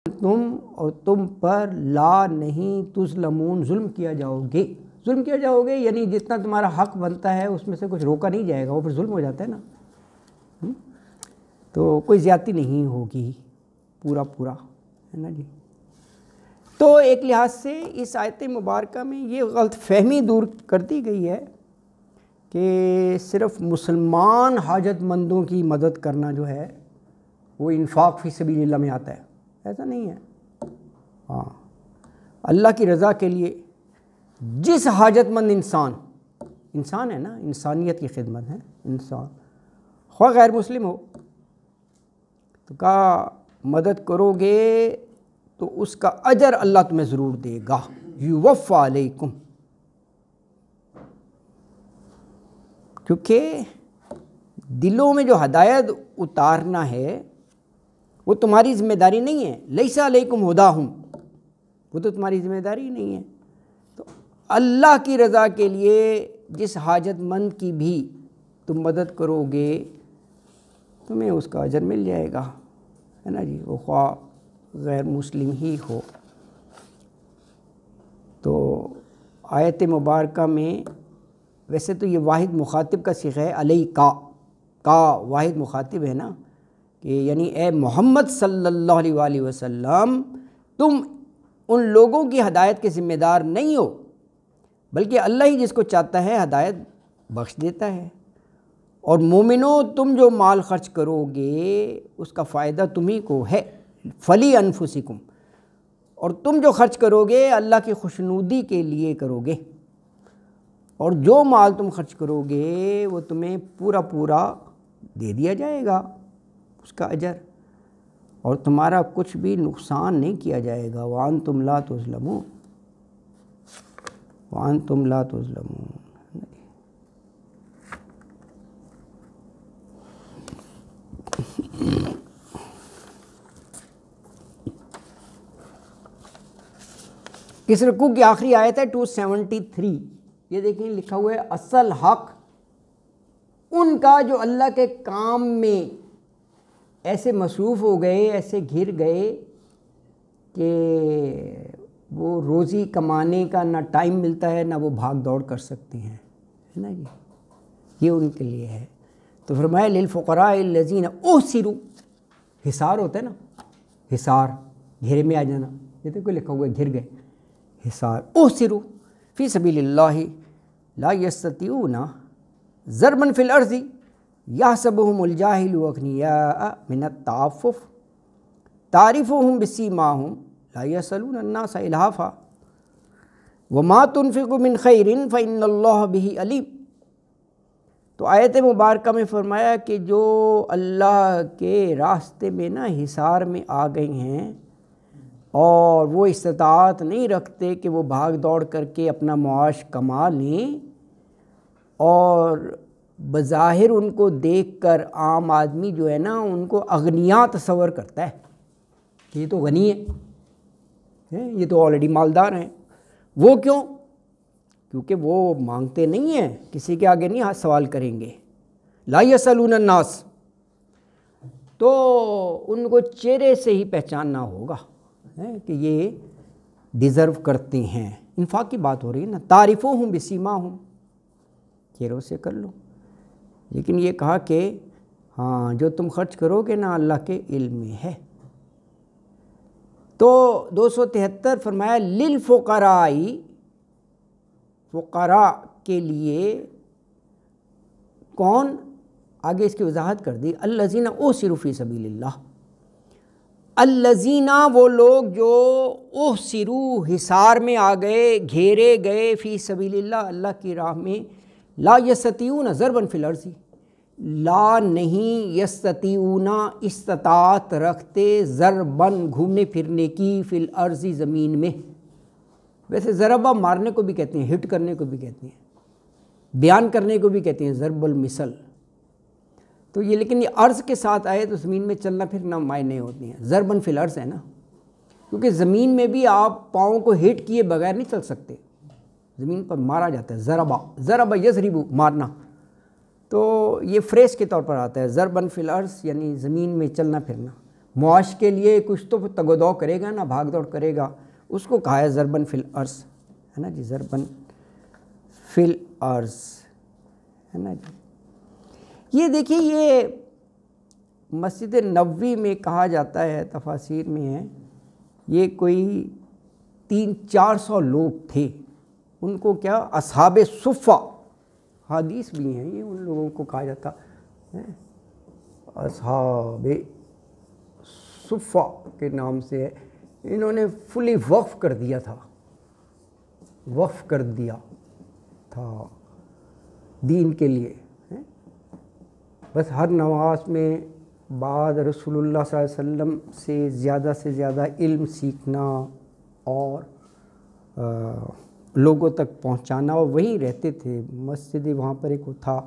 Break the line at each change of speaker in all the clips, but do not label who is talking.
تم اور تم پر لا نہیں تظلمون ظلم کیا جاؤ گے. ظلم کیا جاؤ گے یعنی جتنا تمہارا حق بنتا ہے اس میں سے کچھ روکا نہیں جائے گا، وہ پھر ظلم ہو جاتا ہے نا. تو کوئی زیادتی نہیں ہوگی، پورا ہے نا جی. تو ایک لحاظ سے اس آیت مبارکہ میں یہ غلط فہمی دور کر دی گئی ہے کہ صرف مسلمان حاجت مندوں کی مدد کرنا جو ہے وہ انفاق فی سبیل اللہ میں آتا ہے. ایسا نہیں ہے. ہاں، اللہ کی رضا کے لیے جس حاجت مند انسان ہے نا، انسانیت کی خدمت ہے، انسان خواہ غیر مسلم ہو، تو کہا مدد کرو گے تو اس کا اجر اللہ تمہیں ضرور دے گا. یوفی علیکم، کیونکہ دلوں میں جو ہدایت اتارنا ہے وہ تمہاری ذمہ داری نہیں ہے. لیس علیکم ہداہم، وہ تو تمہاری ذمہ داری نہیں ہے. تو اللہ کی رضا کے لیے جس حاجت مند کی بھی تم مدد کرو گے تمہیں اس کا اجر مل جائے گا، ہے نا جی، وہ خواہ غیر مسلم ہی ہو. تو آیت مبارکہ میں ویسے تو یہ واحد مخاطب کا صیغہ ہے، علیہ کا واحد مخاطب ہے نا، کہ یعنی اے محمد صلی اللہ علیہ وآلہ وسلم تم ان لوگوں کی ہدایت کے ذمہ دار نہیں ہو، بلکہ اللہ ہی جس کو چاہتا ہے ہدایت بخش دیتا ہے. اور مومنوں تم جو مال خرچ کرو گے اس کا فائدہ تمہیں کو ہے. فلی انفسکم، اور تم جو خرچ کرو گے اللہ کی خوشنودی کے لیے کرو گے، اور جو مال تم خرچ کرو گے وہ تمہیں پورا دے دیا جائے گا اس کا اجر، اور تمہارا کچھ بھی نقصان نہیں کیا جائے گا. وَأَنْتُمْ لَا تُظْلَمُونَ، وَأَنْتُمْ لَا تُظْلَمُونَ. اس رکوع کی آخری آیت ہے 273. یہ دیکھیں لکھا ہوا ہے اصل حق ان کا جو اللہ کے کام میں ایسے مصروف ہو گئے، ایسے گھر گئے کہ وہ روزی کمانے کا نہ ٹائم ملتا ہے نہ وہ بھاگ دوڑ کر سکتے ہیں، ہے نا جی، یہ ان کے لیے ہے. تو فرمایا للفقراء الذین احصروا، حصار ہوتا ہے نا، حصار گھیرے میں آ جانا، یہ تو کوئی لکھا ہوا ہے گھر گئے، حصار. احصروا فی سبیل اللہ لا یستطیعون ضربا فی الارض یحسبهم الجاہل اغنیاء من التعفف تعرفهم بسیماہم لا یسألون الناس الحافا وما تنفقوا من خیر فإن اللہ بہ علیم. تو آیت مبارکہ میں فرمایا کہ جو اللہ کے راستے میں نا حصار میں آ گئی ہیں اور وہ استطاعت نہیں رکھتے کہ وہ بھاگ دوڑ کر کے اپنا معاش کما لیں، اور بظاہر ان کو دیکھ کر عام آدمی جو ہے نا ان کو اغنیاء تصور کرتا ہے کہ یہ تو غنی ہے، یہ تو آلریڈی مالدار ہیں. وہ کیوں؟ کیونکہ وہ مانگتے نہیں ہیں، کسی کے آگے نہیں ہاتھ سوال کریں گے. لا یسألون الناس، تو ان کو چہرے سے ہی پہچاننا ہوگا کہ یہ ڈیزرو کرتے ہیں. انفاق کی بات ہو رہی ہے نا، تعرفوہم بسیماہم، چہروں سے کر لو. لیکن یہ کہا کہ ہاں جو تم خرچ کرو گے نا اللہ کے علم میں ہے. تو 273 فرمایا للفقراء، فقراء کے لیے کون؟ آگے اس کی وضاحت کر دی. الذین احصروا فی سبیل اللہ، الذین وہ لوگ جو احصروا حصار میں آ گئے، گھیرے گئے، فی سبیل اللہ اللہ کی راہ میں، لا یستطیعون ضربا فی الارض، لا نہیں یستطیعون استطاعت رکھتے، ضربن گھومنے پھرنے کی، فی الارض زمین میں. ویسے ضربہ مارنے کو بھی کہتے ہیں، ہٹ کرنے کو بھی کہتے ہیں، بیان کرنے کو بھی کہتے ہیں ضرب المثل. تو یہ لیکن یہ عرض کے ساتھ آئے تو زمین میں چلنا پھرنا معنی ہوتے ہیں. ضربن فی الارض ہے نا، کیونکہ زمین میں بھی آپ پاؤں کو ہٹ کیے بغیر نہیں چل سکتے، زمین پر مارا جاتا ہے. ضرب یضرب مارنا، تو یہ فریز کے طور پر آتا ہے ضربن فی الارض یعنی زمین میں چلنا پھرنا. معاش کے لیے کچھ تو تگودو کرے گا نا، بھاگ دوڑ کرے گا، اس کو کہا ہے ضربن فی الارض، ہے نا جی، ضربن فی الارض، ہے نا جی۔ یہ دیکھیے یہ مسجد نبوی میں کہا جاتا ہے، تفاسیر میں ہے، یہ کوئی 300-400 لوگ تھے، ان کو کیا اصحاب صفہ، حدیث بھی ہیں یہ، ان لوگوں کو کہا جاتا ہے اصحاب صفہ کے نام سے ہے۔ انہوں نے فلی وقف کر دیا تھا، وقف کر دیا تھا دین کے لیے، بس ہر نماز میں بعد رسول اللہ صلی اللہ علیہ وسلم سے زیادہ علم سیکھنا اور لوگوں تک پہنچانا، اور وہیں رہتے تھے۔ مسجد وہاں پر ایک تھا،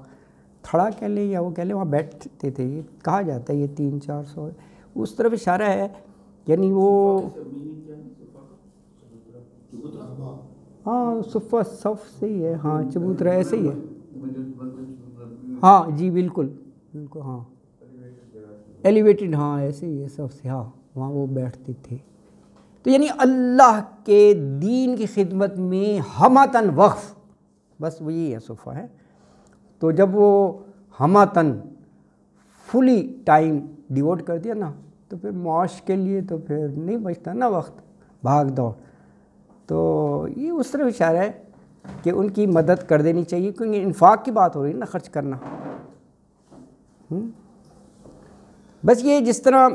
تھڑا کہہ لیں یا وہ کہہ لیں، وہاں بیٹھتے تھے، یہ کہا جاتا ہے یہ 300-400 اس طرف اشارہ ہے، یعنی وہ ہاں صفہ صف سے ہی ہے، ہاں چبوترا ایسے ہی ہے، ہاں جی بالکل بالکل، ہاں ایلیویٹڈ، ہاں ایسے ہی ہے صف سے، ہاں وہاں وہ بیٹھتے تھے۔ تو یعنی اللہ کے دین کی خدمت میں ہمتاً وقف، بس وہی ہے صفہ ہے۔ تو جب وہ ہمتاً فلی ٹائم ڈیوٹ کر دیا نا، تو پھر معاش کے لیے تو پھر نہیں بچتا نا وقت، بھاگ دوڑ۔ تو یہ اس طرح اشارہ ہے کہ ان کی مدد کر دینی چاہیے، کیونکہ انفاق کی بات ہو رہی ہے نا، خرچ کرنا۔ بس یہ جس طرح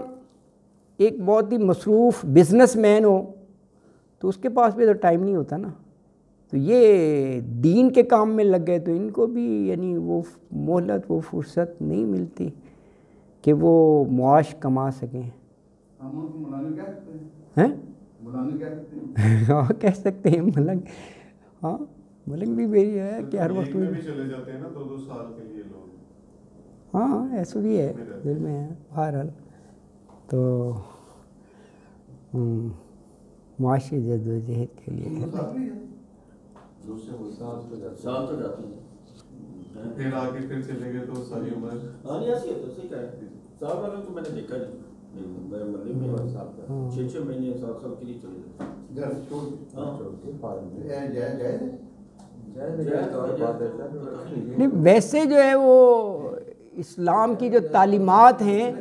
ایک بہت ہی مصروف بزنس مین ہو تو اس کے پاس بھی تو ٹائم نہیں ہوتا نا، تو یہ دین کے کام میں لگ گئے تو ان کو بھی یعنی وہ مہلت، وہ فرصت نہیں ملتی کہ وہ معاش کما سکیں۔ ہیں ہاں کہہ سکتے ہیں ملنگ، ہاں ملنگ بھی میری ہے کہ ہر وقت میں
چلے جاتے ہیں نا 2-2 سال کے لیے لوگ،
ہاں ایسا بھی ہے دل میں ہے بہرحال۔ تو معاشی جدوجہد کے لیے
سال تو جاتے ہیں،
پھر آگے پھر چلے گئے تو ساری عمر،
ہاں نہیں ایسی ہے تو صحیح کہہ رہے ہیں، سال والوں تو میں نے دیکھا نہیں، میں ملے میں 6 مہینے 7 کے لیے چلے جاتے
نہیں۔ ویسے جو ہے وہ اسلام کی جو تعلیمات ہیں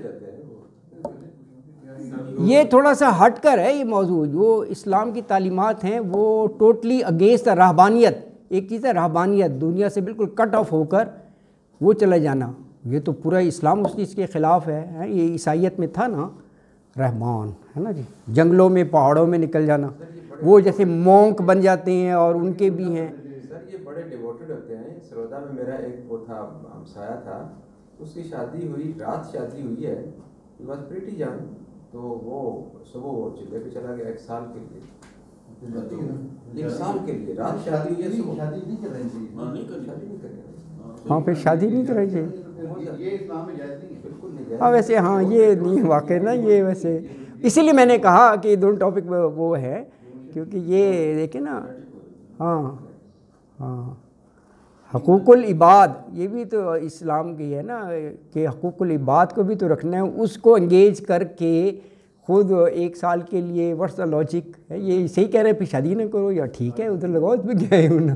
یہ تھوڑا سا ہٹ کر ہے، یہ موضوع جو اسلام کی تعلیمات ہیں وہ ٹوٹلی اگینسٹ رہبانیت، ایک چیز ہے رہبانیت، دنیا سے بالکل کٹ آف ہو کر وہ چلا جانا، یہ تو پورا اسلام اس چیز کے خلاف ہے۔ یہ عیسائیت میں تھا نا رہبان، ہے نا جی، جنگلوں میں پہاڑوں میں نکل جانا، وہ جیسے مونک بن جاتے ہیں اور ان کے بھی ہیں۔
سر یہ بڑے ڈیووٹڈ ہوتے ہیں۔ سرودا میں میرا ایک وہ تھا ہمسایہ تھا، اس کی شادی ہوئی، رات شادی ہوئی ہے، ہی واز پریٹی ینگ، تو وہ صبح وہ چلے پہ چلا گیا 1 سال کے لیے، 1 سال کے لیے رات شادی ہوئی ہے، صبح شادی نہیں کرنی چاہیے،
ہاں پھر شادی نہیں کرنی چاہیے،
یہ اسلام میں جائز نہیں ہے، بالکل نہیں جائز۔
ہاں ویسے ہاں یہ نہیں واقع نا، یہ ویسے اسی لیے میں نے کہا کہ دونوں ٹاپک وہ ہے، کیونکہ یہ دیکھیں نا، ہاں ہاں حقوق العباد یہ بھی تو اسلام کی ہے نا، کہ حقوق العباد کو بھی تو رکھنا ہے، اس کو انگیج کر کے خود 1 سال کے لیے، واٹس دا لاجک ہے، یہ صحیح کہہ رہے ہیں پھر شادی نہ کرو، یا ٹھیک ہے ادھر لگاؤ، اس میں کیا ہے ہونا،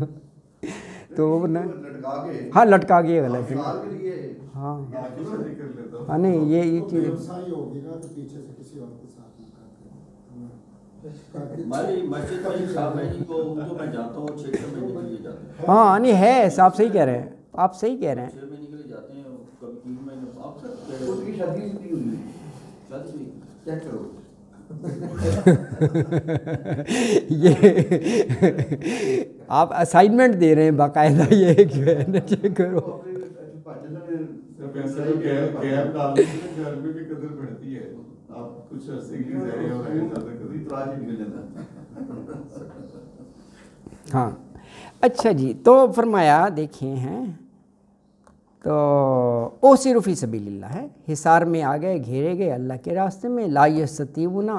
تو ہاں لٹکا کے غلط ہے، ہاں ہاں نہیں یہ چیز
ہماری مسجد میں ایک صاحب ہے جی کو ان کو میں جانتا ہوں 6 مہینے کے لیے جاتے ہیں،
ہاں نہیں ہے، آپ صحیح کہہ رہے ہیں، آپ صحیح کہہ رہے ہیں،
6 مہینے کے لیے جاتے ہیں، کبھی 3 مہینے، آپ سر
اس کی شادی نہیں ہوئی،
شادی بھی
چیک کرو
یہ آپ اسائنمنٹ دے رہے ہیں باقاعدہ، یہ جو ہے نا چیک کرو،
گیپ ڈالنے سے گھر میں بھی قدر بڑھتی ہے، آپ کچھ عرصے کے لیے جائیں اور آئیں، زیادہ کبھی تراش ہی نکل جاتا ہے۔
ہاں اچھا جی، تو فرمایا دیکھیں ہیں، تو او صرف فی سبیل اللہ ہے، حصار میں آ گئے، گھیرے گئے اللہ کے راستے میں، لا یستطیعون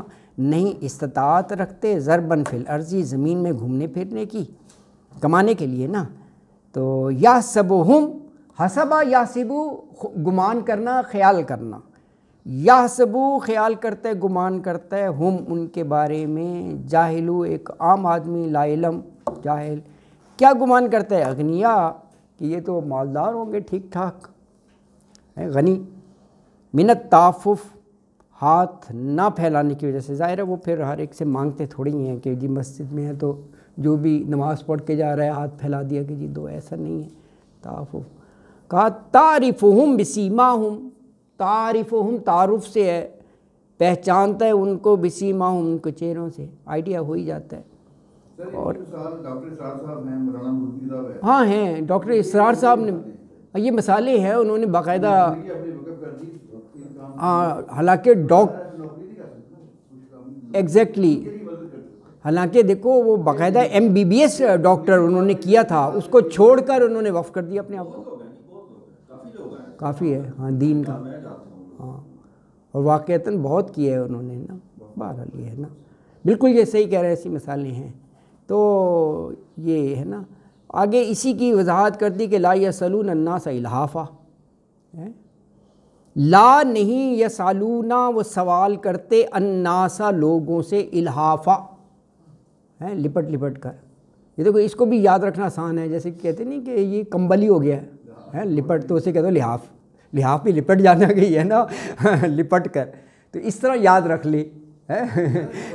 نہیں استطاعت رکھتے، ضربن فی الارض زمین میں گھومنے پھرنے کی، کمانے کے لیے نا، تو یحسبہم حسبہ یحسبو گمان کرنا، خیال کرنا، یحسبو خیال کرتا ہے، گمان کرتا ہے، ہم ان کے بارے میں، جاہلو ایک عام آدمی، لا علم جاہل، کیا گمان کرتا ہے؟ اغنیا کہ یہ تو مالدار ہوں گے، ٹھیک ٹھاک ہے، غنی، من التعفف ہاتھ نہ پھیلانے کی وجہ سے، ظاہر ہے وہ پھر ہر ایک سے مانگتے تھوڑی ہیں کہ جی مسجد میں ہے تو جو بھی نماز پڑھ کے جا رہا ہے ہاتھ پھیلا دیا کہ جی دو، ایسا نہیں ہے تعفف۔ کہا تعرفہم بسیماہم، تعرفہم تعارف سے ہے، پہچانتا ہے ان کو، بسیماہم ان کو چہروں سے، آئیڈیا ہو ہی جاتا ہے۔
اور ڈاکٹر اسرار صاحب ہیں، مولانا مفتی صاحب ہیں،
ہاں ہیں ڈاکٹر اسرار صاحب نے، یہ مسالے ہیں، انہوں نے باقاعدہ، حالانکہ ایگزیکٹلی، حالانکہ دیکھو وہ باقاعدہ MBBS ڈاکٹر انہوں نے کیا تھا، اس کو چھوڑ کر انہوں نے وقف کر دیا اپنے آپ کو، کافی ہے ہاں دین کا، ہاں، اور واقعتاً بہت کیا ہے انہوں نے نا، بہرحال یہ ہے نا، بالکل یہ صحیح کہہ رہے ہیں، ایسی مثالیں ہیں۔ تو یہ ہے نا، آگے اسی کی وضاحت کر دی کہ لا یسألون الناس الحافا، لا نہیں یسالونا وہ سوال کرتے، الناسا لوگوں سے، الحافا ہے لپٹ لپٹ کر، یہ دیکھو اس کو بھی یاد رکھنا آسان ہے، جیسے کہتے نہیں کہ یہ کمبل ہی ہو گیا ہے لپٹ، تو اسے کہتے ہیں لحاف، لحاف بھی لپٹ جانا گئی ہے نا لپٹ کر، تو اس طرح یاد رکھ لی،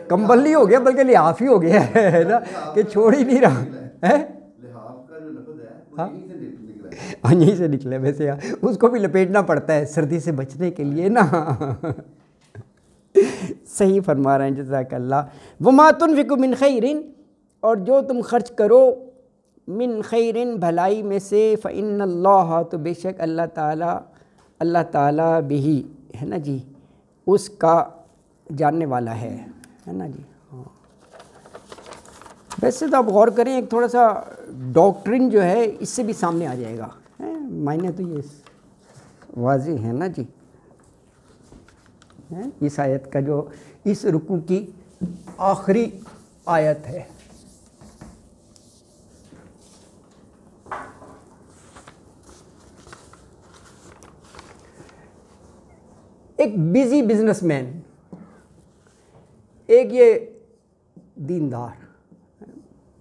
کمبل نہیں ہو گیا بلکہ لحاف ہی ہو گیا ہے نا، کہ چھوڑ ہی نہیں رہا ہے،
لحاف کا جو لفظ ہے وہ یہیں سے نکلا ہے،
ہاں یہیں سے نکلے، ویسے اس کو بھی لپیٹنا پڑتا ہے سردی سے بچنے کے لیے نا صحیح فرما رہے ہیں، جزاک اللہ۔ وما تنفقوا من خیر، اور جو تم خرچ کرو، من خیر بھلائی میں سے، فإن اللہ تو بے شک اللہ تعالیٰ بہی ہے نا جی، اس کا جاننے والا ہے نا جی۔ ہاں ویسے تو آپ غور کریں، ایک تھوڑا سا ڈاکٹرن جو ہے اس سے بھی سامنے آ جائے گا، معنی تو یہ واضح ہے نا جی، اس آیت کا جو اس رکوع کی آخری آیت ہے۔ ایک بزی بزنس مین، ایک یہ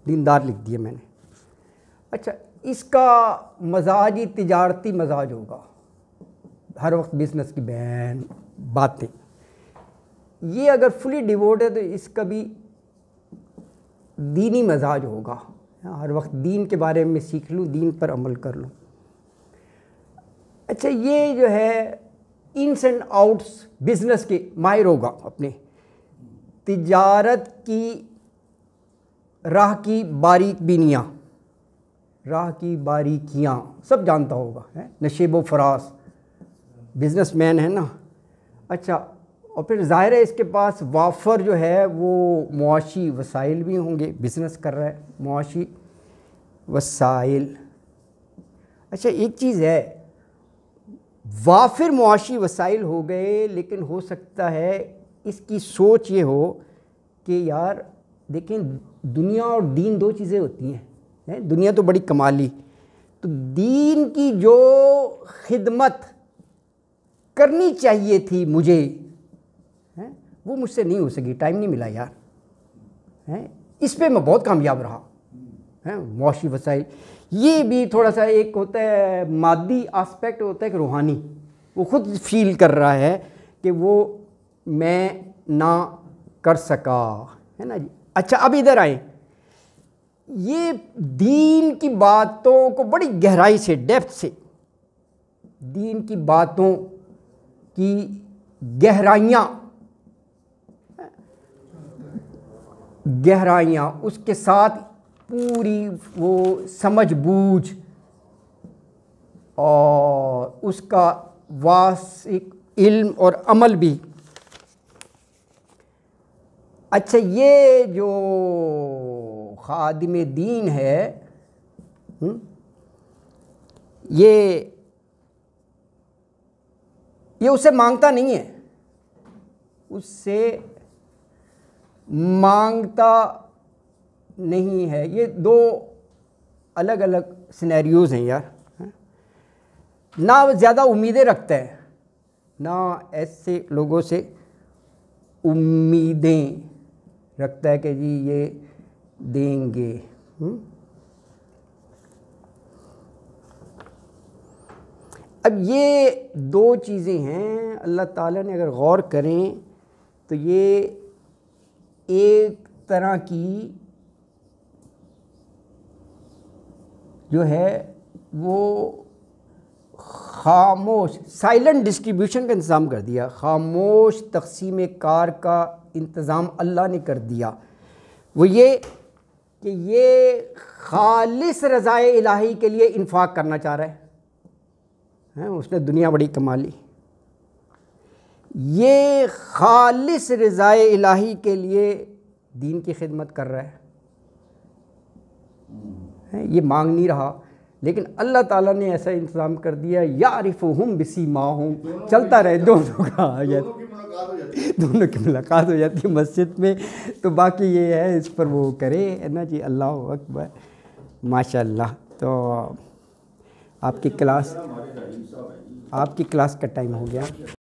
دیندار لکھ دیا میں نے، اچھا اس کا مزاج ہی تجارتی مزاج ہوگا، ہر وقت بزنس کی بین باتیں، یہ اگر فلی ڈیووٹ ہے تو اس کا بھی دینی مزاج ہوگا، ہر وقت دین کے بارے میں سیکھ لوں، دین پر عمل کر لوں۔ اچھا یہ جو ہے انس اینڈ آؤٹس بزنس کے ماہر ہوگا، اپنے تجارت کی راہ کی باریک بینیاں، راہ کی باریکیاں سب جانتا ہوگا، نشیب و فراز بزنس مین ہے نا۔ اچھا اور پھر ظاہر ہے اس کے پاس وافر جو ہے وہ معاشی وسائل بھی ہوں گے، بزنس کر رہا ہے، معاشی وسائل۔ اچھا ایک چیز ہے، وافر معاشی وسائل ہو گئے، لیکن ہو سکتا ہے اس کی سوچ یہ ہو کہ یار دیکھیں دنیا اور دین دو چیزیں ہوتی ہیں، دنیا تو بڑی کمالی، تو دین کی جو خدمت کرنی چاہیے تھی مجھے، وہ مجھ سے نہیں ہو سکی، ٹائم نہیں ملا یار، اس پہ میں بہت کامیاب رہا، معاشی وسائل۔ یہ بھی تھوڑا سا ایک ہوتا ہے مادی آسپیکٹ، ہوتا ہے کہ روحانی، وہ خود فیل کر رہا ہے کہ وہ میں نہ کر سکا، ہے نا جی۔ اچھا اب ادھر آئیں، یہ دین کی باتوں کو بڑی گہرائی سے، ڈیپتھ سے، دین کی باتوں کی گہرائیاں، اس کے ساتھ پوری وہ سمجھ بوجھ اور اس کا واسع علم اور عمل بھی۔ اچھا یہ جو خادم دین ہے، یہ اس سے مانگتا نہیں ہے، اس سے مانگتا نہیں ہے، یہ دو الگ الگ سینیریوز ہیں یار۔ نہ زیادہ امیدیں رکھتا ہے، نہ ایسے لوگوں سے امیدیں رکھتا ہے کہ جی یہ دیں گے. اب یہ دو چیزیں ہیں، اللہ تعالیٰ نے اگر غور کریں تو یہ ایک طرح کی جو ہے وہ خاموش سائلنٹ ڈسٹریبیوشن کا انتظام کر دیا، خاموش تقسیم کار کا انتظام اللہ نے کر دیا. وہ یہ کہ یہ خالص رضائے الہی کے لیے انفاق کرنا چاہ رہا ہے، اس نے دنیا بڑی کما لی. یہ خالص رضائے الہی کے لیے دین کی خدمت کر رہا ہے، یہ مانگ نہیں رہا. لیکن اللہ تعالیٰ نے ایسا انتظام کر دیا یعرفہم بسیماہم، چلتا رہے دونوں کا دونوں کی ملاقات ہو جاتی ہے مسجد میں. تو باقی یہ ہے اس پر وہ کرے نا جی. اللہ اکبر، ماشاء اللہ. تو آپ کی کلاس کا ٹائم ہو گیا.